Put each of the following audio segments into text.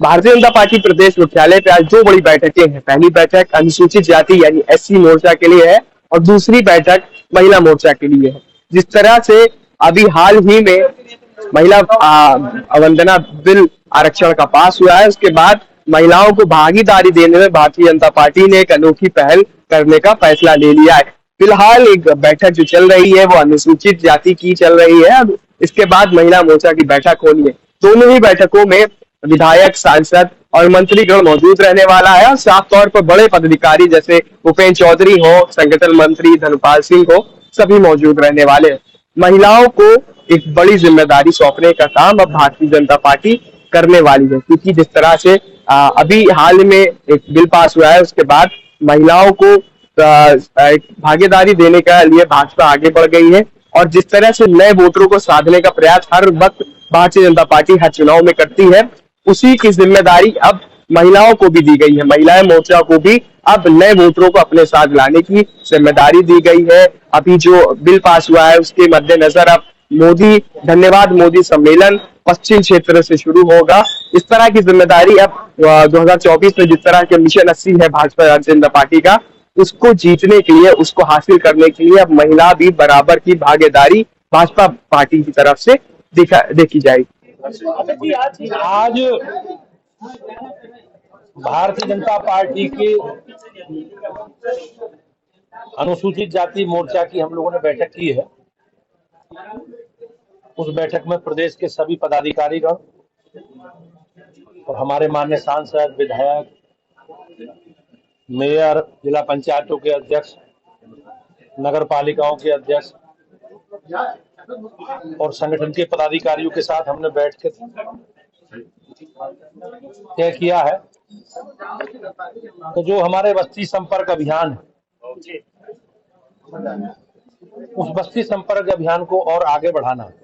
Bharatiya Janata party प्रदेश मुख्यालय पे आज दो बड़ी बैठकें हैं। पहली बैठक अनुसूचित जाति यानी एससी मोर्चा के लिए है और दूसरी बैठक महिला मोर्चा के लिए है। जिस तरह से अभी हाल ही में महिला अवंदना बिल आरक्षण का पास हुआ है, उसके बाद महिलाओं को भागीदारी देने में भारतीय जनता पार्टी ने एक अनोखी पहल करने का फैसला ले लिया है। फिलहाल एक बैठक जो चल रही है वो अनुसूचित जाति की चल रही है। अब इसके बाद महिला मोर्चा की बैठक होनी है। दोनों ही बैठकों में विधायक, सांसद और मंत्रीगण मौजूद रहने वाला है और साफ तौर पर बड़े पदाधिकारी जैसे भूपेन्द्र चौधरी हो, संगठन मंत्री धर्मपाल सिंह हो, सभी मौजूद रहने वाले हैं। महिलाओं को एक बड़ी जिम्मेदारी सौंपने का काम अब भारतीय जनता पार्टी करने वाली है, क्योंकि जिस तरह से अभी हाल में एक बिल पास हुआ है, उसके बाद महिलाओं को एक भागीदारी देने का लिए भाजपा आगे बढ़ गई है और जिस तरह से नए वोटरों को साधने का प्रयास हर वक्त भारतीय जनता पार्टी हर चुनाव में करती है, उसी की जिम्मेदारी अब महिलाओं को भी दी गई है। महिलाएं मोर्चा को भी अब नए वोटरों को अपने साथ लाने की जिम्मेदारी दी गई है। अभी जो बिल पास हुआ है उसके मद्देनजर अब मोदी धन्यवाद मोदी सम्मेलन पश्चिम क्षेत्र से शुरू होगा। इस तरह की जिम्मेदारी अब 2024 में जिस तरह के मिशन 80 है भाजपा भारतीय जनता पार्टी का, उसको जीतने के लिए, उसको हासिल करने के लिए अब महिला भी बराबर की भागीदारी भाजपा पार्टी की तरफ से देखी जाएगी। आज भारतीय जनता पार्टी के अनुसूचित जाति मोर्चा की हम लोगों ने बैठक की है। उस बैठक में प्रदेश के सभी पदाधिकारीगण और हमारे माननीय सांसद, विधायक, मेयर, जिला पंचायतों के अध्यक्ष, नगर पालिकाओं के अध्यक्ष और संगठन के पदाधिकारियों के साथ हमने बैठ के तय किया है तो जो हमारे बस्ती संपर्क अभियान है, उस बस्ती संपर्क अभियान को और आगे बढ़ाना है।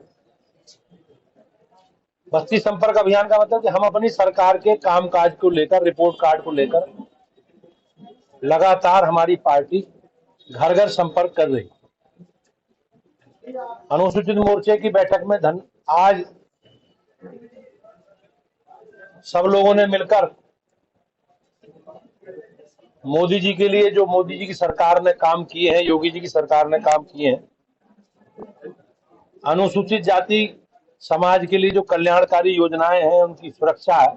बस्ती संपर्क अभियान का मतलब कि हम अपनी सरकार के कामकाज को लेकर, रिपोर्ट कार्ड को लेकर लगातार हमारी पार्टी घर घर संपर्क कर रही। अनुसूचित मोर्चे की बैठक में आज सब लोगों ने मिलकर मोदी जी के लिए, जो मोदी जी की सरकार ने काम किए हैं, योगी जी की सरकार ने काम किए हैं, अनुसूचित जाति समाज के लिए जो कल्याणकारी योजनाएं हैं, उनकी सुरक्षा है,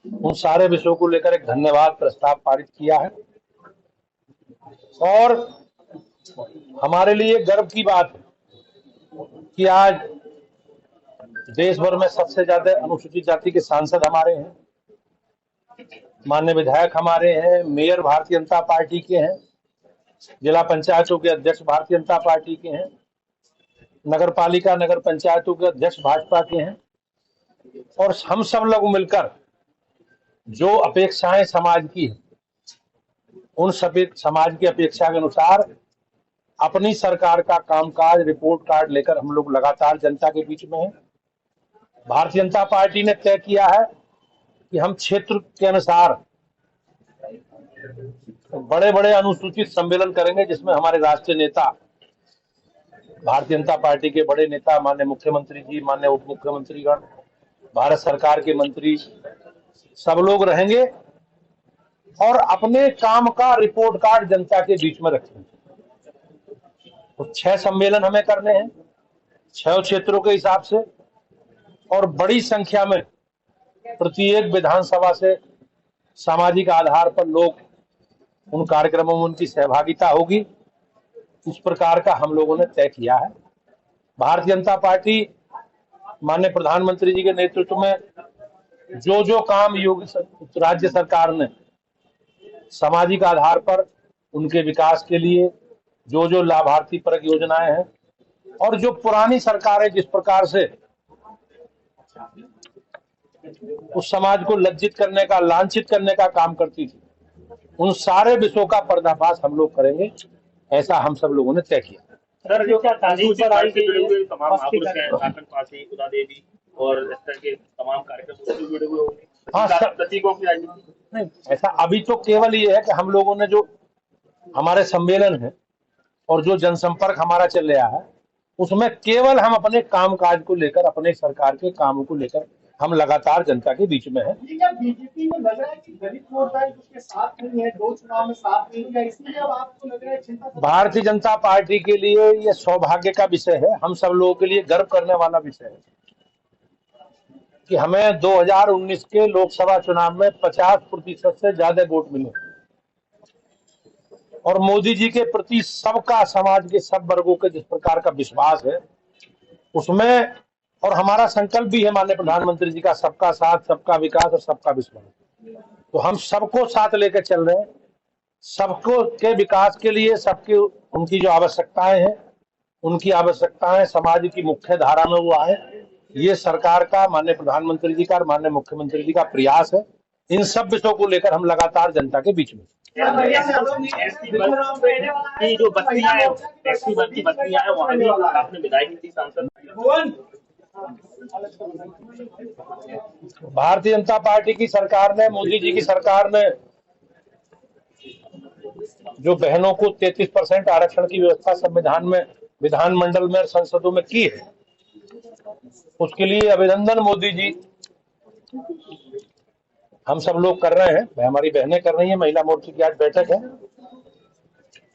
उन सारे विषयों को लेकर एक धन्यवाद प्रस्ताव पारित किया है। और हमारे लिए गर्व की बात है कि आज देश भर में सबसे ज्यादा अनुसूचित जाति के सांसद हमारे हैं, माननीय विधायक हमारे हैं, मेयर भारतीय जनता पार्टी के हैं, जिला पंचायतों के अध्यक्ष भारतीय जनता पार्टी के हैं, नगर पालिका, नगर पंचायतों के अध्यक्ष भाजपा के हैं। और हम सब लोग मिलकर जो अपेक्षाएं समाज की है, उन सभी समाज की अपेक्षा के अनुसार अपनी सरकार का कामकाज, रिपोर्ट कार्ड लेकर हम लोग लगातार जनता के बीच में हैं। भारतीय जनता पार्टी ने तय किया है कि हम क्षेत्र के अनुसार बड़े बड़े अनुसूचित सम्मेलन करेंगे, जिसमें हमारे राष्ट्रीय नेता, भारतीय जनता पार्टी के बड़े नेता, माननीय मुख्यमंत्री जी, माननीय उप मुख्यमंत्रीगण, भारत सरकार के मंत्री, सब लोग रहेंगे और अपने काम का रिपोर्ट कार्ड जनता के बीच में रखेंगे। तो 6 सम्मेलन हमें करने हैं, 6 क्षेत्रों के हिसाब से, और बड़ी संख्या में प्रत्येक विधानसभा से सामाजिक आधार पर लोग उन कार्यक्रमों में उनकी सहभागिता होगी। इस प्रकार का हम लोगों ने तय किया है। भारतीय जनता पार्टी माननीय प्रधानमंत्री जी के नेतृत्व में जो जो काम योगी राज्य सरकार ने सामाजिक आधार पर उनके विकास के लिए, जो जो लाभार्थी परक योजनाएं हैं, और जो पुरानी सरकारें जिस प्रकार से उस समाज को लज्जित करने का, लांछित करने का काम करती थी, उन सारे विषयों का पर्दाफाश हम लोग करेंगे, ऐसा हम सब लोगों ने तय किया। सर, जो क्या तारीख पर आई है, तमाम महापुरुष हैं, काकन पासी, उदा देवी और इस तरह के तमाम कार्यक्रम जुड़े हुए होंगे। हाँ सर, प्रतीकों की राजनीति नहीं, ऐसा अभी तो केवल ये है कि हम लोगों ने जो हमारे सम्मेलन है और जो जनसंपर्क हमारा चल रहा है, उसमें केवल हम अपने कामकाज को लेकर, अपने सरकार के कामों को लेकर हम लगातार जनता के बीच में हैं। बीजेपी में लग रहा है कि दलित वोट बैंक उसके साथ नहीं है, 2 चुनाव में साथ नहीं है, इसलिए अब आपको लग रहा है चिंता? भारतीय जनता पार्टी के लिए यह सौभाग्य का विषय है, हम सब लोगों के लिए गर्व करने वाला विषय है कि हमें 2019 के लोकसभा चुनाव में 50% से ज्यादा वोट मिले और मोदी जी के प्रति सबका, समाज के सब वर्गों के जिस प्रकार का विश्वास है उसमें, और हमारा संकल्प भी है माननीय प्रधानमंत्री जी का, सबका साथ, सबका विकास और सबका विश्वास। तो हम सबको साथ लेकर चल रहे हैं, सबको के विकास के लिए, सबकी उनकी जो आवश्यकताएं हैं, उनकी आवश्यकताएं समाज की मुख्य धारा में वो आए, ये सरकार का, माननीय प्रधानमंत्री जी का और माननीय मुख्यमंत्री जी का प्रयास है। इन सब विषयों को लेकर हम लगातार जनता के बीच में। जो बत्तियां है, वहाँ भी आपने विदाई की सांसद। भारतीय जनता पार्टी की सरकार ने, मोदी जी की सरकार ने जो बहनों को 33% आरक्षण की व्यवस्था संविधान में, विधानमंडल में, संसदों में की है, उसके लिए अभिनंदन मोदी जी। हम सब लोग कर रहे हैं, हमारी बहनें कर रही हैं, महिला मोर्चे की आज बैठक है।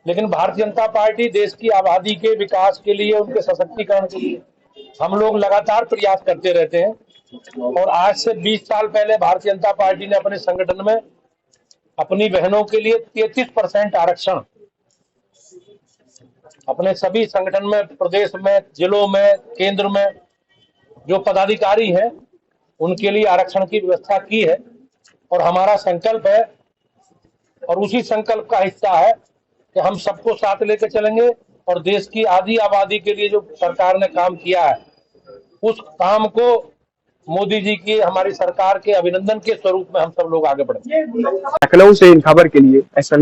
लेकिन भारतीय जनता पार्टी देश की आबादी के विकास के लिए, उनके सशक्तिकरण के लिए हम लोग लगातार प्रयास करते रहते हैं। और आज से 20 साल पहले भारतीय जनता पार्टी ने अपने संगठन में अपनी बहनों के लिए 33% आरक्षण अपने सभी संगठन में, प्रदेश में, जिलों में, केंद्र में जो पदाधिकारी हैं उनके लिए आरक्षण की व्यवस्था की है। और हमारा संकल्प है और उसी संकल्प का हिस्सा है कि हम सबको साथ लेकर चलेंगे और देश की आधी आबादी के लिए जो सरकार ने काम किया है उस काम को मोदी जी की, हमारी सरकार के अभिनंदन के स्वरूप में हम सब लोग आगे बढ़ेंगे। लखनऊ से इन खबर के लिए एस